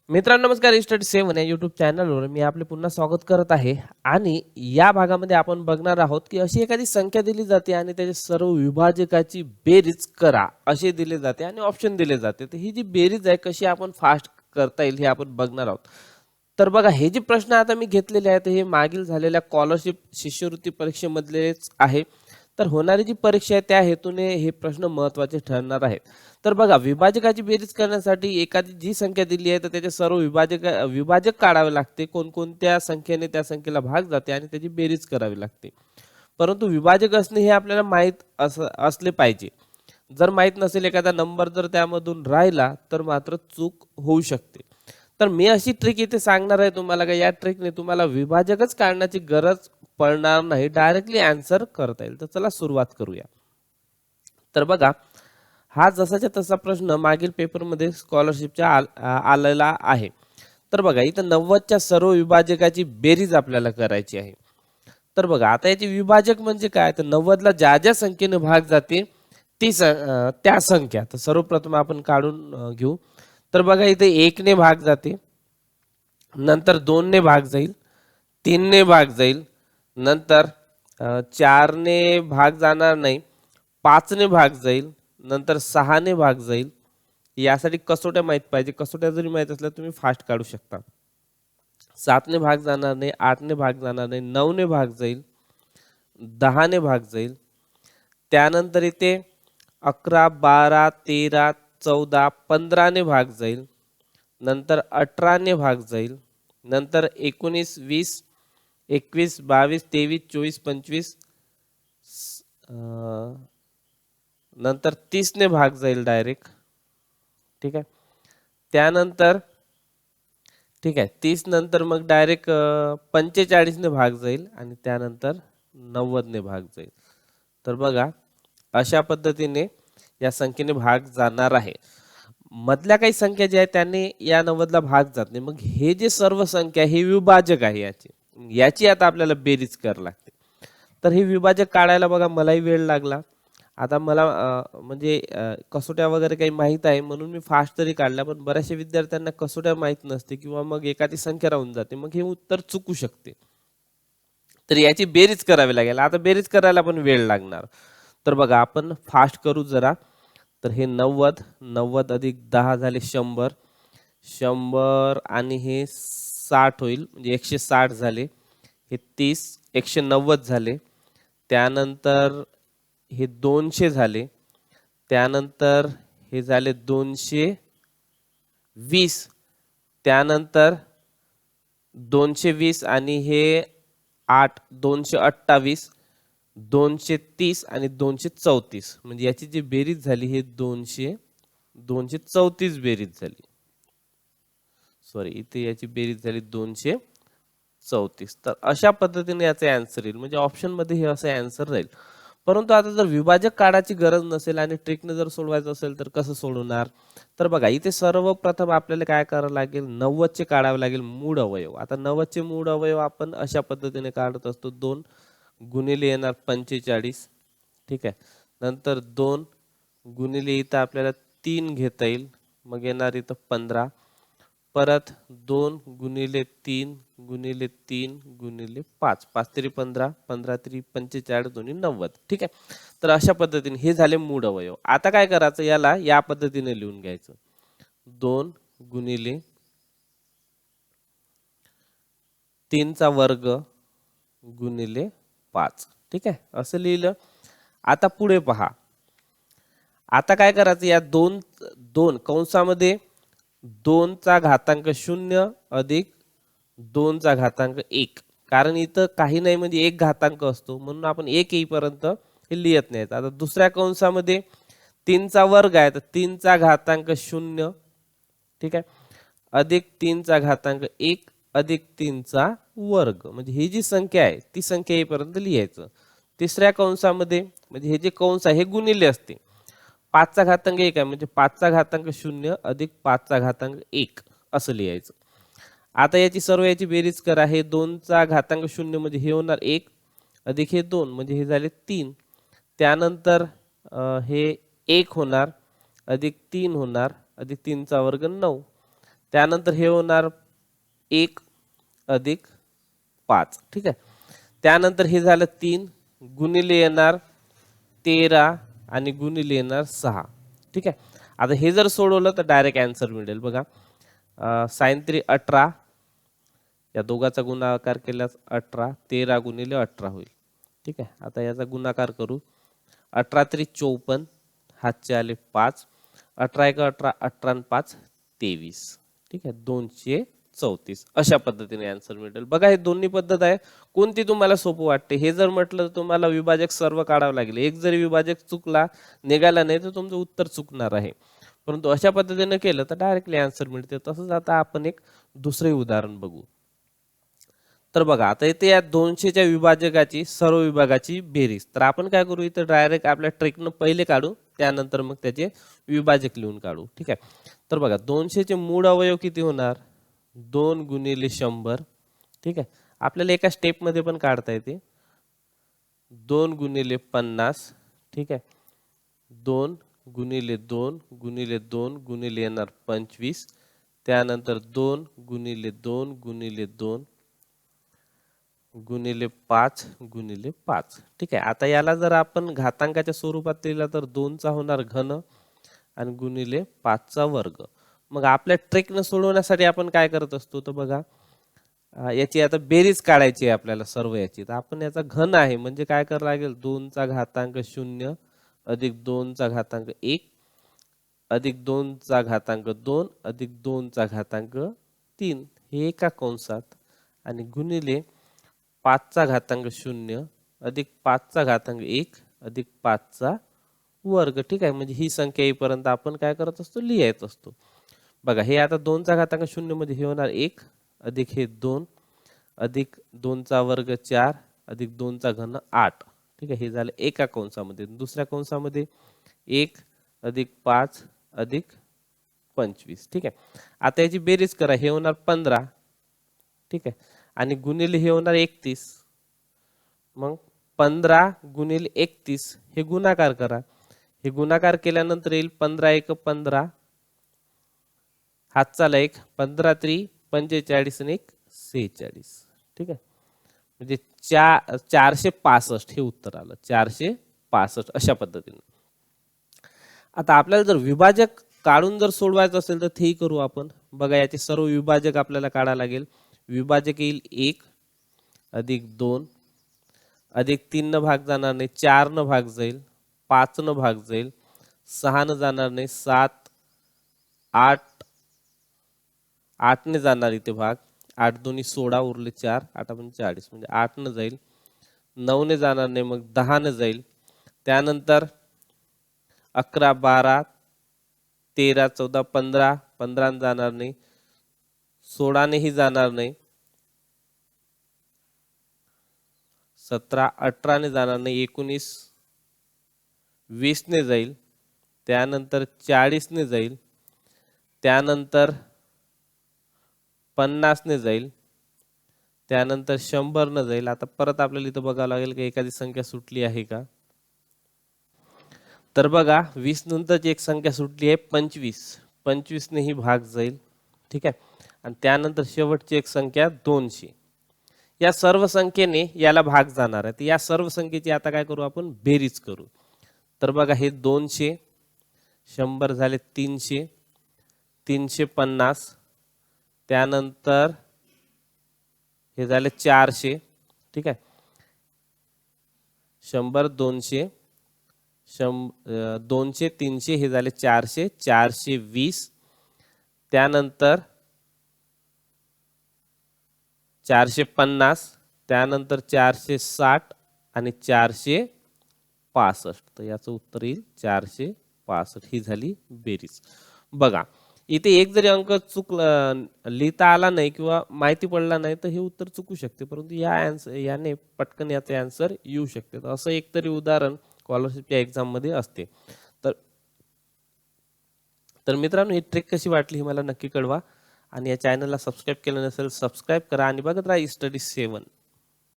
मित्रांनो नमस्कार. स्टडी 7 या यूट्यूब चॅनलवर मी आपले पुन्हा स्वागत करत आहे. आणि या भागामध्ये आपण बघणार आहोत की अशी एखादी संख्या दिली जाते आणि त्याच्या सर्व विभाजकाची बेरीज करा असे दिले जाते आणि ऑप्शन दिले जाते. तर ही जी बेरीज आहे कशी आपण फास्ट करता येईल हे आपण बघणार आहोत. तर बघा, हे जे प्रश्न आता मी घेतलेले आहेत हे मागील झालेल्या स्कॉलरशिप शिष्यवृत्ती परीक्षेमधलेच आहे. तर होणारी जी परीक्षा आहे त्या हेतूने हे प्रश्न महत्त्वाचे ठरणार आहेत. तर बघा, विभाजकाची बेरीज करण्यासाठी एखादी जी संख्या दिली आहे तर त्याचे सर्व विभाजक काढावे लागते. कोणकोणत्या संख्येने त्या संख्येला भाग जाते आणि त्याची बेरीज करावी लागते. परंतु विभाजक असणे हे आपल्याला माहीत असले पाहिजे. जर माहीत नसेल एखादा नंबर जर त्यामधून राहिला तर मात्र चूक होऊ शकते. तर मी अशी ट्रिक इथे सांगणार आहे तुम्हाला का या ट्रिकने तुम्हाला विभाजकच काढण्याची गरज पडणार नाही, डायरेक्टली आन्सर करता येईल. तर चला सुरुवात करूया. तर बघा, हा जसाच्या तसा प्रश्न मागील पेपरमध्ये स्कॉलरशिपच्या आलेला आहे. तर बघा, इथं 90च्या सर्व विभाजकाची बेरीज आपल्याला करायची आहे. तर बघा, आता याचे विभाजक म्हणजे काय, तर 90ला ज्या ज्या संख्येने भाग जाते त्या संख्या. तर सर्वप्रथम आपण काढून घेऊ. तर बघा, इथे 1 ने भाग जाते, नंतर 2 ने भाग जाईल, 3 ने भाग जाईल, नंतर 4 ने भाग जाणार नाही, 5 ने भाग जाईल, नंतर 6 ने भाग जाईल. यासाठी कसोट्या माहित पाहिजे. कसोट्या जरी माहित असल्या तुम्ही फास्ट काढू शकता. 7 ने भाग जाणार नाही, 8 ने भाग जाणार नाही, 9 ने भाग जाईल, 10 ने भाग जाईल. त्यानंतर इथे 11, 12, 13, 14, 15 ने भाग जाईल, नंतर 18 ने भाग जाईल, नंतर 19, 20, 21, 22, 23, 24, 25, नंतर 30 ने भाग जाईल डायरेक्ट. ठीक आहे. त्यानंतर ठीक आहे, 30 नंतर मग डायरेक्ट 45 ने भाग जाईल आणि त्यानंतर 90 ने भाग जाईल. तर बघा, अशा पद्धतीने या संख्येने भाग जाणार आहे. मधल्या काही संख्या ज्या आहेत त्याने या 90ला भाग जात नाही. मग हे जे सर्व संख्या हे विभाजक आहे याची आता आपल्याला बेरीज करावी लागते. तर हे विभाजक काढायला बघा मलाही वेळ लागला. आता मला म्हणजे कसोट्या वगैरे काही माहीत आहे म्हणून मी फास्ट तरी काढल्या, पण बऱ्याचशा विद्यार्थ्यांना कसोट्या माहीत नसते किंवा मग एखादी संख्या राहून जाते, मग हे उत्तर चुकू शकते. तर याची बेरीज करावी लागेल. आता बेरीज करायला पण वेळ लागणार. तर बघा, आपण फास्ट करू जरा. तर हे 90 अधिक 10 झाले 100, 100 आणि हे 60 होईल म्हणजे 160 झाले. हे 30, 190 झाले. त्यानंतर हे 200 झाले. त्यानंतर हे झाले 220. त्यानंतर 220 आणि हे 8, 228, 230 आणि 234 म्हणजे याची जी बेरीज झाली हे 234 बेरीज झाली. सॉरी, इथे याची बेरीज झाली 234. तर अशा पद्धतीने याचे आन्सर येईल. म्हणजे ऑप्शन मध्ये हे असं आन्सर राहील. परंतु आता जर विभाजक काढायची गरज नसेल आणि ट्रिकने जर सोडवायचं असेल तर कसं सोडवणार. तर बघा, इथे सर्वप्रथम आपल्याला काय करावं लागेल, 90चे काढावे लागेल मूळ अवयव. आता 90चे मूळ अवयव आपण अशा पद्धतीने काढत असतो. 2 गुणिले येणार 45. ठीक आहे. नंतर 2 गुणिले इथं आपल्याला 3 घेता येईल, मग येणार इथं 15. परत 2 गुणिले 3 गुणिले 3 गुणिले 5, 5 तरी 15, 15 तरी 45, दोन्ही 90. ठीक आहे. तर अशा पद्धतीने हे झाले मूळ अवयव. आता काय करायचं, याला या पद्धतीने लिहून घ्यायचं. 2 गुणिले 3 चा वर्ग गुणिले 5. ठीक आहे, असं लिहिलं. आता पुढे पहा. आता काय करायचं, या 2 कंसामध्ये 2 चा घातांक 0 अधिक 2 चा घातांक 1. कारण इथं काही नाही म्हणजे एक घातांक असतो म्हणून आपण 1 येईपर्यंत हे लिहित नाही. आता दुसऱ्या कंसामध्ये 3 चा वर्ग आहे तर 3 चा घातांक 0. ठीक आहे, अधिक 3 चा घातांक 1 अधिक 3 चा वर्ग. म्हणजे ही जी संख्या आहे ती संख्या येईपर्यंत लिहायचं. तिसऱ्या कंसामध्ये म्हणजे हे जे कंस आहे हे गुणिले असते. 5 चा घातांक 1 आहे म्हणजे 5 चा घातांक 0 अधिक 5 चा घातांक 1 असं लिहायचं. आता याची सर्व याची बेरीज करा. हे 2 चा घातांक 0 म्हणजे हे होणार 1 अधिक हे 2 म्हणजे हे झाले 3. त्यानंतर हे 1 होणार अधिक 3 होणार अधिक 3 चा वर्ग 9. त्यानंतर हे होणार 1 अधिक 5. ठीक आहे. त्यानंतर हे झालं 3 गुणिले येणार 13 आणि गुणिले येणार 6. ठीक आहे. आता हे जर सोडवलं तर डायरेक्ट आन्सर मिळेल. बघा sin 3 18, या दोघाचा गुणाकार केल्यास 18, 13 गुणिले 18 होईल. ठीक आहे. आता याचा गुणाकार करू. 18 3 54, हातचे आले 5, 18 1 18, 18 आणि 5 23. ठीक आहे. 234 अशा पद्धतीने आन्सर मिळेल. बघा हे दोन्ही पद्धत आहे, कोणती तुम्हाला सोपं वाटते. हे जर म्हटलं तर तुम्हाला विभाजक सर्व काढावं लागेल. एक जरी विभाजक चुकला निघाला नाही तर तुमचं उत्तर चुकणार आहे. परंतु अशा पद्धतीने केलं तर डायरेक्टली आन्सर मिळते. तसंच आता आपण एक दुसरे उदाहरण बघू. तर बघा आता इथे या 200च्या विभाजकाची सर्व विभागाची बेरीज. तर आपण काय करू, इथं डायरेक्ट आपल्या ट्रिकनं पहिले काढू, त्यानंतर मग त्याचे विभाजक लिहून काढू. ठीक आहे. तर बघा 200चे मूळ अवयव किती होणार, 2 गुणिले 100. ठीक आहे. आपल्याला एका स्टेपमध्ये पण काढता येते. 2 गुणिले 50. ठीक आहे. 2 गुणिले 2 गुणिले 2 गुणिले येणार 25. त्यानंतर 2 गुणिले 2 गुणिले 2 गुणिले 5 गुणिले 5. ठीक आहे. आता याला जर आपण घातांकाच्या स्वरूपात लिहिला तर 2चा होणार घन आणि गुणिले 5चा वर्ग. मग आपल्या ट्रिकनं सोडवण्यासाठी आपण काय करत असतो तर बघा याची आता बेरीज काढायची आहे आपल्याला सर्व याची. तर आपण याचा घन आहे म्हणजे काय करावं लागेल, 2चा घातांक 0 अधिक 2चा घातांक 1 अधिक 2चा घातांक 2 अधिक 2चा घातांक 3 हे एका कंसात आणि गुणिले 5चा घातांक 0 अधिक 5चा घातांक 1 अधिक 5चा वर्ग. ठीक आहे. म्हणजे ही संख्या येईपर्यंत आपण काय करत असतो, लिहायचं असतो. बघा हे आता 2चा घातांक 0 मध्ये हे होणार 1 अधिक हे 2 अधिक 2चा वर्ग 4 अधिक 2चा घन 8. ठीक आहे. हे झालं एका कंसामध्ये. दुसऱ्या कंसामध्ये 1 अधिक 5 अधिक 25. ठीक आहे. आता याची बेरीज करा. हे होणार 15. ठीक आहे. आणि गुणिले हे होणार 31. मग 15 गुणिले 31 हे गुणाकार करा. हे गुणाकार केल्यानंतर येईल 15 1 15, हातचा 1, 15 3 45 आणि 1 46. ठीक आहे. म्हणजे 465 हे उत्तर आलं. 465 अशा पद्धतीने. आता आपल्याला जर विभाजक काढून जर सोडवायचं असेल तर तेही करू आपण. बघा याचे सर्व विभाजक आपल्याला काढायला लागेल. विभाजक येईल 1 अधिक 2 अधिक 3 न भाग जाणार नाही, 4 न भाग जाईल, 5 न भाग जाईल, 6 न जाणार नाही, 7 8 8 ने जाणार इथे भाग, 8 दोन्ही 16 उरले 4, 8 म्हणजे 40 म्हणजे 8 न जाईल, 9 ने जाणार नाही, मग 10 न जाईल. त्यानंतर 11 12 13 14 15 15 ने जाणार नाही, 16 नेही जाणार नाही, 17 18 ने जाणार नाही, 19 20 ने जाईल, त्यानंतर 40 ने जाईल, त्यानंतर 50 ने जाईल, त्यानंतर 100 न जाईल. आता परत आपल्याला इथं बघावं लागेल की एखादी संख्या सुटली आहे का. तर बघा 20 नंतरची एक संख्या सुटली आहे 25. 25 ने ही भाग जाईल. ठीक आहे. आणि त्यानंतर शेवटची एक संख्या 200. या सर्व संख्येने याला भाग जाणार आहे. तर या सर्व संख्येची आता काय करू आपण, बेरीज करू. तर बघा हे 200, 100 झाले 300, 350, त्यानंतर हे झाले 400. ठीक आहे. 100 200 200 300 हे झाले 400, 420, त्यानंतर 450, त्यानंतर 460 आणि 465. तर याचं उत्तर येईल 465. ही झाली बेरीज. बघा इथे एक जरी अंक लिहिता आला नाही किंवा माहिती पडला नाही तर हे उत्तर चुकू शकते, परंतु याने पटकन याचे आन्सर येऊ शकते. तर असं एक तरी उदाहरण स्कॉलरशिपच्या एक्झाम मध्ये असते. तर मित्रांनो ही ट्रिक कशी वाटली ही मला नक्की कळवा आणि या चॅनलला सबस्क्राईब केलं नसेल सबस्क्राईब करा आणि बघत राहा स्टडी 7.